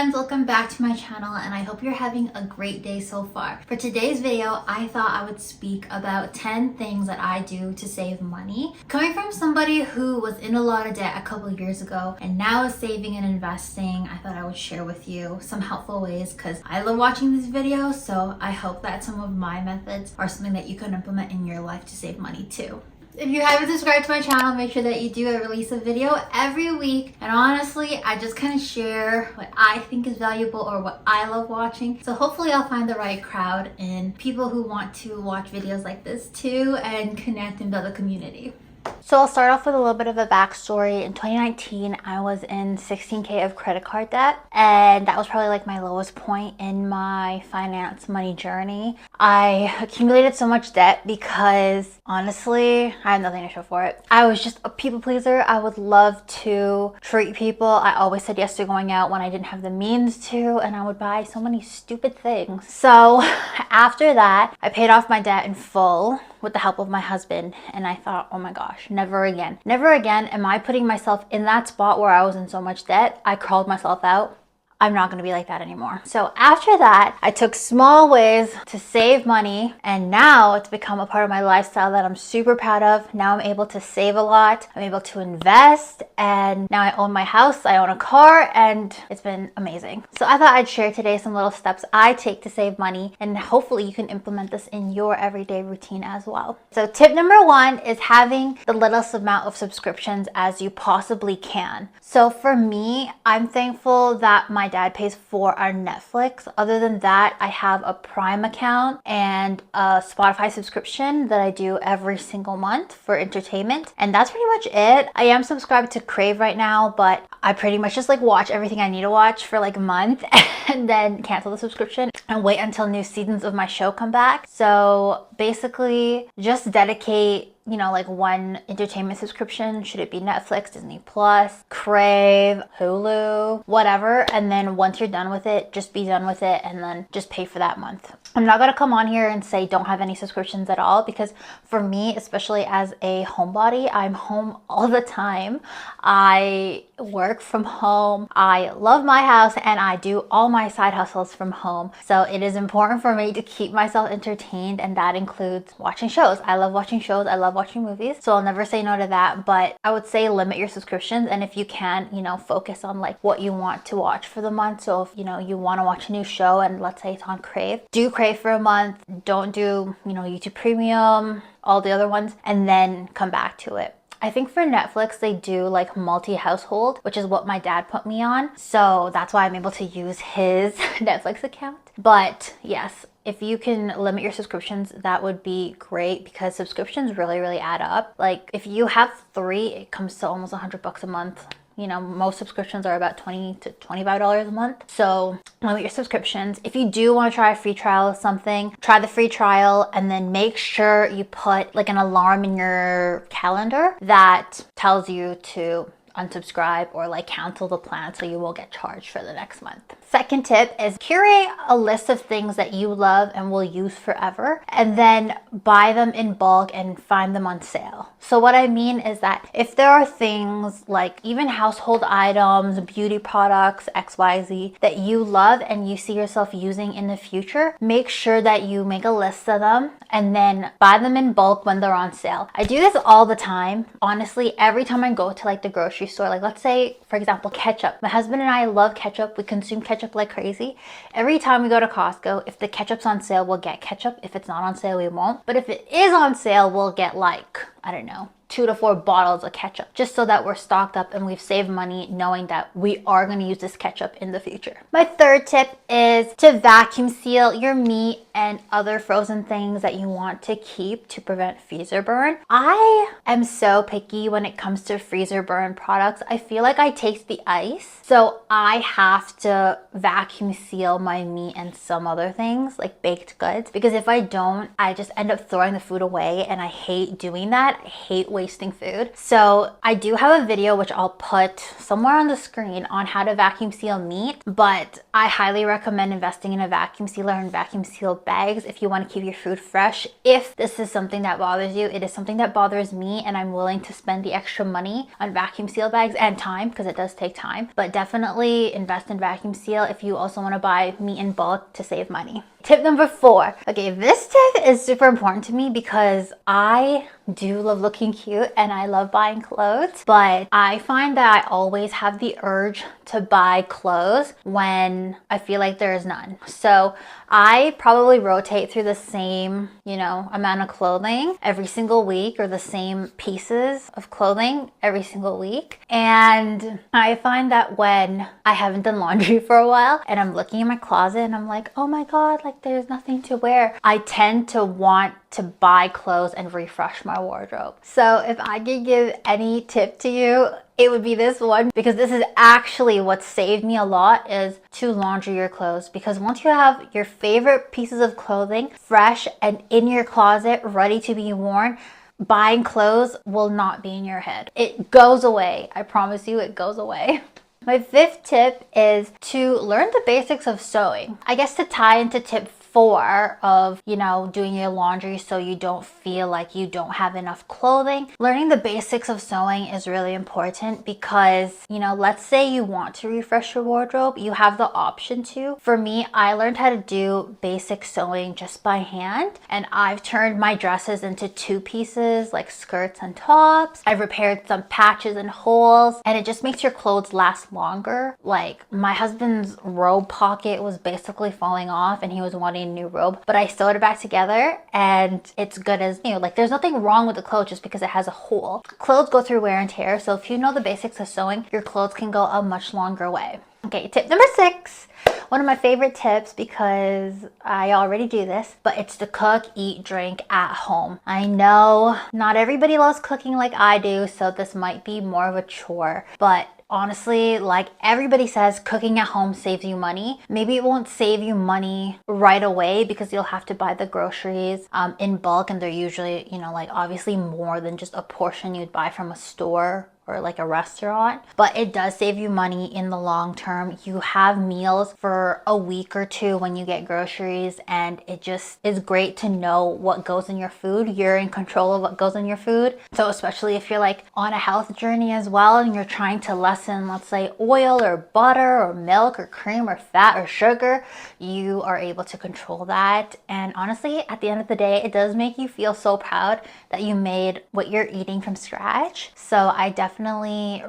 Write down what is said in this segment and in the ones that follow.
friends, welcome back to my channel and I hope you're having a great day so far. For today's video, I thought I would speak about 10 things that I do to save money. Coming from somebody who was in a lot of debt a couple years ago and now is saving and investing, I thought I would share with you some helpful ways because I love watching these videos, so I hope that some of my methods are something that you can implement in your life to save money too. If you haven't subscribed to my channel, make sure that you do. I release a video every week, and honestly, I just kind of share what I think is valuable or what I love watching. So hopefully I'll find the right crowd and people who want to watch videos like this too and connect and build a community. So I'll start off with a little bit of a backstory. In 2019, I was in 16K of credit card debt, and that was probably like my lowest point in my finance money journey. I accumulated so much debt because honestly, I had nothing to show for it. I was just a people pleaser. I would love to treat people. I always said yes to going out when I didn't have the means to, and I would buy so many stupid things. So after that, I paid off my debt in full with the help of my husband, and I thought, oh my gosh, never again. Never again am I putting myself in that spot where I was in so much debt. I crawled myself out. I'm not gonna be like that anymore. So after that, I took small ways to save money, and now it's become a part of my lifestyle that I'm super proud of. Now I'm able to save a lot, I'm able to invest, and now I own my house, I own a car, and it's been amazing. So I thought I'd share today some little steps I take to save money, and hopefully you can implement this in your everyday routine as well. So tip number one is having the littlest amount of subscriptions as you possibly can. So for me, I'm thankful that my dad pays for our Netflix. Other than that, I have a Prime account and a Spotify subscription that I do every single month for entertainment. And that's pretty much it. I am subscribed to Crave right now, but I pretty much just like watch everything I need to watch for like a month and then cancel the subscription and wait until new seasons of my show come back. So basically just dedicate, you know, like one entertainment subscription. Should it be Netflix, Disney Plus, Crave, Hulu, whatever. And then once you're done with it, just be done with it and then just pay for that month. I'm not gonna come on here and say don't have any subscriptions at all, because for me, especially as a homebody, I'm home all the time. I work from home. I love my house and I do all my side hustles from home. So it is important for me to keep myself entertained, and that includes watching shows. I love watching shows. I love watching movies. So I'll never say no to that, but I would say limit your subscriptions, and if you can, you know, focus on like what you want to watch for the month. So if, you know, you want to watch a new show and let's say it's on Crave, do Crave for a month. Don't do, you know, YouTube Premium, all the other ones, and then come back to it. I think for Netflix, they do like multi-household, which is what my dad put me on. So that's why I'm able to use his Netflix account. But yes, if you can limit your subscriptions, that would be great, because subscriptions really add up. Like if you have 3, it comes to almost $100 a month. You know, most subscriptions are about $20 to $25 a month. So limit your subscriptions. If you do want to try a free trial of something, try the free trial and then make sure you put like an alarm in your calendar that tells you to unsubscribe or like cancel the plan so you will get charged for the next month. Second tip is curate a list of things that you love and will use forever, and then buy them in bulk and find them on sale. So what I mean is that if there are things like even household items, beauty products, XYZ that you love and you see yourself using in the future, make sure that you make a list of them and then buy them in bulk when they're on sale. I do this all the time. Honestly, every time I go to like the grocery store, like let's say for example ketchup. My husband and I love ketchup. We consume ketchup like crazy. Every time we go to Costco, if the ketchup's on sale, we'll get ketchup. If it's not on sale, we won't. But if it is on sale, we'll get like, I don't know, 2 to 4 bottles of ketchup, just so that we're stocked up and we've saved money knowing that we are going to use this ketchup in the future. My third tip is to vacuum seal your meat and other frozen things that you want to keep to prevent freezer burn. I am so picky when it comes to freezer burn products. I feel like I taste the ice, so I have to vacuum seal my meat and some other things like baked goods, because if I don't, I just end up throwing the food away, and I hate doing that. I hate wasting wasting food. So I do have a video which I'll put somewhere on the screen on how to vacuum seal meat, but I highly recommend investing in a vacuum sealer and vacuum seal bags if you want to keep your food fresh. If this is something that bothers you, it is something that bothers me, and I'm willing to spend the extra money on vacuum seal bags and time, because it does take time. But definitely invest in vacuum seal if you also want to buy meat in bulk to save money. Tip number 4. Okay, this tip is super important to me because I do love looking cute and I love buying clothes, but I find that I always have the urge to buy clothes when I feel like there is none. So I probably rotate through the same, amount of clothing every single week, or the same pieces of clothing every single week. And I find that when I haven't done laundry for a while and I'm looking in my closet and I'm like, oh my God, like there's nothing to wear, I tend to want to buy clothes and refresh my wardrobe. So if I could give any tip to you, it would be this one, because this is actually what saved me a lot, is to laundry your clothes. Because once you have your favorite pieces of clothing fresh and in your closet ready to be worn, buying clothes will not be in your head. It goes away. I promise you, it goes away. My 5th tip is to learn the basics of sewing. I guess to tie into tip 4 of, doing your laundry so you don't feel like you don't have enough clothing. Learning the basics of sewing is really important because, let's say you want to refresh your wardrobe, you have the option to. For me, I learned how to do basic sewing just by hand, and I've turned my dresses into 2 pieces, like skirts and tops. I've repaired some patches and holes, and it just makes your clothes last longer. Like my husband's robe pocket was basically falling off and he was wanting a new robe, but I sewed it back together and it's good as new. Like there's nothing wrong with the clothes just because it has a hole. Clothes go through wear and tear, so if you know the basics of sewing, your clothes can go a much longer way. Okay, tip number 6. One of my favorite tips, because I already do this, but it's to cook, eat, drink at home. I know not everybody loves cooking like I do, so this might be more of a chore, but honestly, like everybody says, cooking at home saves you money. Maybe it won't save you money right away because you'll have to buy the groceries in bulk, and they're usually, like obviously more than just a portion you'd buy from a store or like a restaurant, but it does save you money in the long term. You have meals for a week or 2 when you get groceries, and it just is great to know what goes in your food. You're in control of what goes in your food. So especially if you're like on a health journey as well and you're trying to lessen, let's say, oil or butter or milk or cream or fat or sugar, you are able to control that. And honestly, at the end of the day, it does make you feel so proud that you made what you're eating from scratch. So I definitely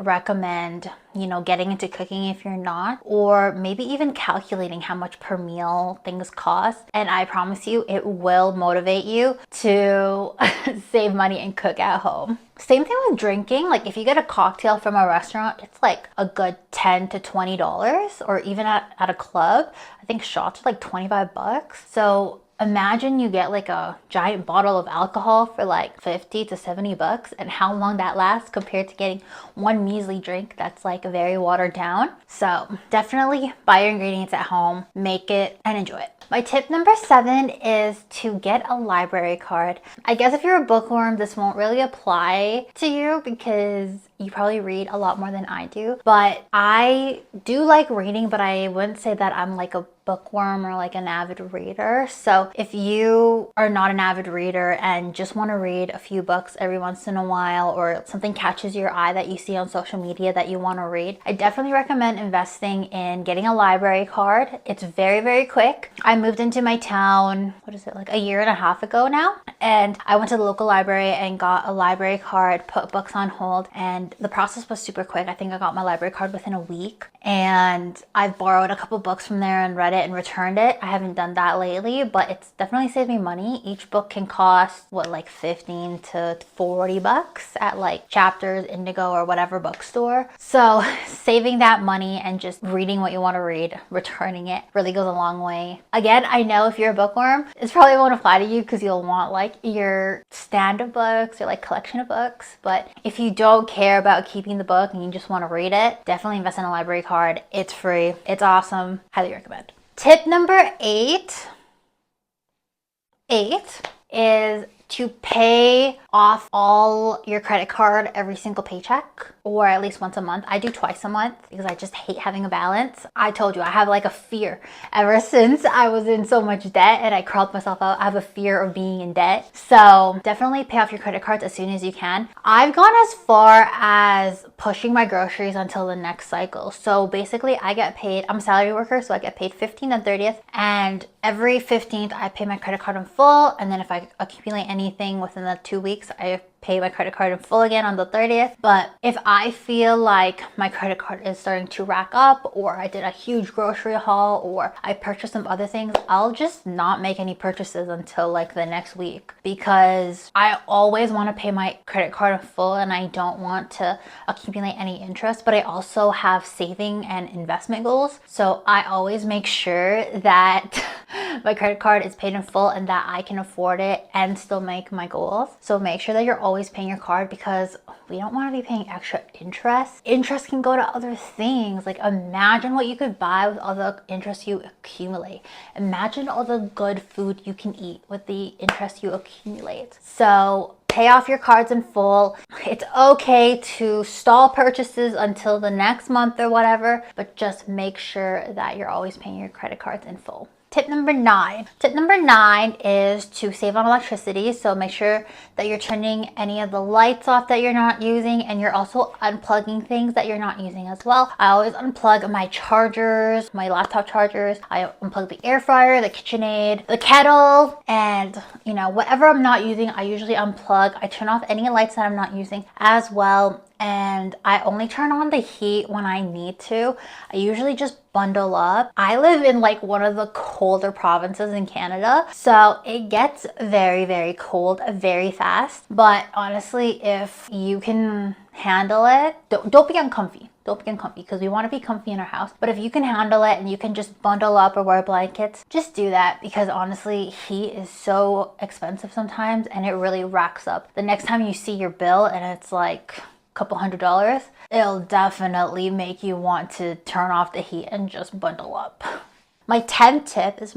recommend, getting into cooking if you're not, or maybe even calculating how much per meal things cost. And I promise you, it will motivate you to save money and cook at home. Same thing with drinking. Like if you get a cocktail from a restaurant, it's like a good $10 to $20, or even at a club, I think shots are like $25. So imagine you get like a giant bottle of alcohol for like $50 to $70, and how long that lasts compared to getting one measly drink that's like very watered down. So definitely buy your ingredients at home, make it, and enjoy it. My tip number 7 is to get a library card. I guess if you're a bookworm, this won't really apply to you because you probably read a lot more than I do. But I do like reading, but I wouldn't say that I'm like a bookworm or like an avid reader. So if you are not an avid reader and just want to read a few books every once in a while, or something catches your eye that you see on social media that you want to read, I definitely recommend investing in getting a library card. It's very, very quick. I moved into my town, like a year and a half ago now, and I went to the local library and got a library card, put books on hold, and the process was super quick. I think I got my library card within a week, and I've borrowed a couple books from there and read it and returned it. I haven't done that lately, but it's definitely saved me money. Each book can cost like $15 to $40 at like Chapters, Indigo, or whatever bookstore. So saving that money and just reading what you want to read, returning it, really goes a long way. Again, I know if you're a bookworm, this probably won't apply to you because you'll want like your stand of books or like collection of books. But if you don't care about keeping the book and you just want to read it, definitely invest in a library card. It's free. It's awesome. Highly recommend. Tip number 8 is to pay off all your credit card every single paycheck, or at least once a month. I do twice a month because I just hate having a balance. I told you, I have like a fear ever since I was in so much debt and I crawled myself out. I have a fear of being in debt. So definitely pay off your credit cards as soon as you can. I've gone as far as pushing my groceries until the next cycle. So basically I get paid, I'm a salary worker, so I get paid 15th and 30th, and every 15th I pay my credit card in full, and then if I accumulate anything within the 2 weeks, I pay my credit card in full again on the 30th. But if I feel like my credit card is starting to rack up, or I did a huge grocery haul, or I purchased some other things, I'll just not make any purchases until like the next week, because I always want to pay my credit card in full and I don't want to accumulate any interest. But I also have saving and investment goals, so I always make sure that my credit card is paid in full and that I can afford it and still make my goals. So make sure that you're always paying your card, because we don't want to be paying extra interest. Interest can go to other things. Like, imagine what you could buy with all the interest you accumulate. Imagine all the good food you can eat with the interest you accumulate. So pay off your cards in full. It's okay to stall purchases until the next month or whatever, but just make sure that you're always paying your credit cards in full. Tip number 9. Tip number 9 is to save on electricity. So make sure that you're turning any of the lights off that you're not using, and you're also unplugging things that you're not using as well. I always unplug my chargers, my laptop chargers. I unplug the air fryer, the KitchenAid, the kettle, and whatever I'm not using, I usually unplug. I turn off any lights that I'm not using as well. And I only turn on the heat when I need to. I usually just bundle up. I live in like one of the colder provinces in Canada, so it gets very, very cold very fast. But honestly, if you can handle it, don't be uncomfy. Don't be uncomfy, because we want to be comfy in our house. But if you can handle it and you can just bundle up or wear blankets, just do that, because honestly, heat is so expensive sometimes and it really racks up. The next time you see your bill and it's like couple $100, it'll definitely make you want to turn off the heat and just bundle up. My 10th tip is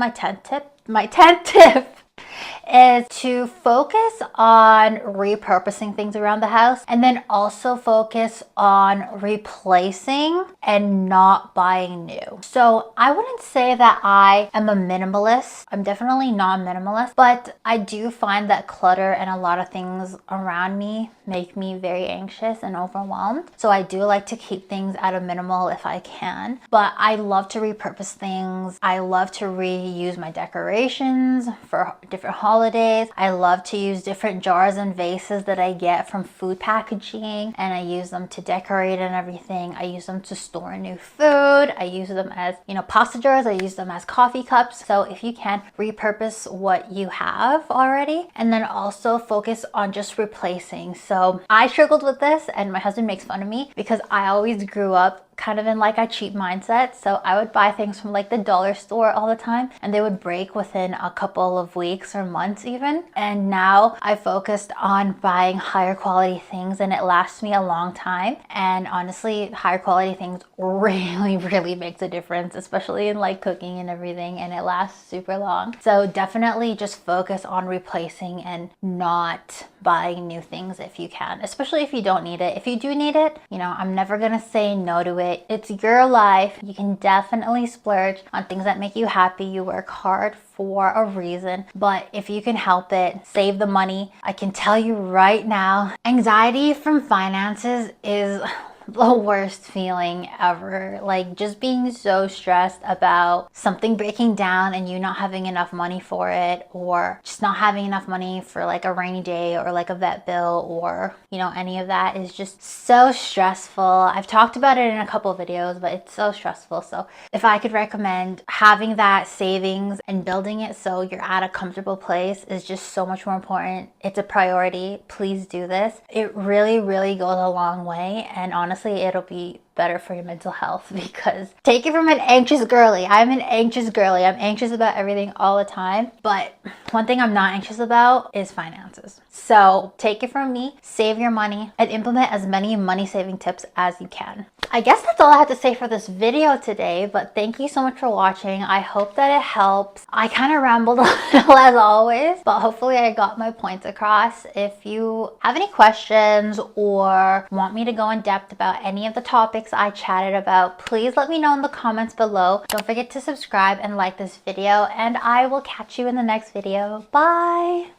to focus on repurposing things around the house, and then also focus on replacing and not buying new. So I wouldn't say that I am a minimalist. I'm definitely not a minimalist, but I do find that clutter and a lot of things around me make me very anxious and overwhelmed. So I do like to keep things at a minimal if I can, but I love to repurpose things. I love to reuse my decorations for different holidays. I love to use different jars and vases that I get from food packaging, and I use them to decorate and everything. I use them to store new food. I use them as, pasta jars. I use them as coffee cups. So if you can, repurpose what you have already, and then also focus on just replacing. So I struggled with this, and my husband makes fun of me because I always grew up kind of in like a cheap mindset. So I would buy things from like the dollar store all the time, and they would break within a couple of weeks or months even. And now I focused on buying higher quality things, and it lasts me a long time. And honestly, higher quality things really, really makes a difference, especially in like cooking and everything, and it lasts super long. So definitely just focus on replacing and not buying new things if you can, especially if you don't need it. If you do need it, I'm never gonna say no to it. It's your life. You can definitely splurge on things that make you happy. You work hard for a reason, but if you can help it, save the money. I can tell you right now, anxiety from finances is the worst feeling ever. Like, just being so stressed about something breaking down and you not having enough money for it, or just not having enough money for like a rainy day or like a vet bill, or any of that is just so stressful. I've talked about it in a couple of videos, but it's so stressful. So if I could recommend, having that savings and building it so you're at a comfortable place is just so much more important. It's a priority. Please do this. It really, really goes a long way, and honestly, it'll be better for your mental health, because take it from an anxious girly. I'm an anxious girly. I'm anxious about everything all the time. But one thing I'm not anxious about is finances. So take it from me, save your money, and implement as many money saving tips as you can. I guess that's all I had to say for this video today, but thank you so much for watching. I hope that it helps. I kind of rambled a little as always, but hopefully I got my points across. If you have any questions or want me to go in depth about any of the topics I chatted about, please let me know in the comments below. Don't forget to subscribe and like this video, and I will catch you in the next video. Bye!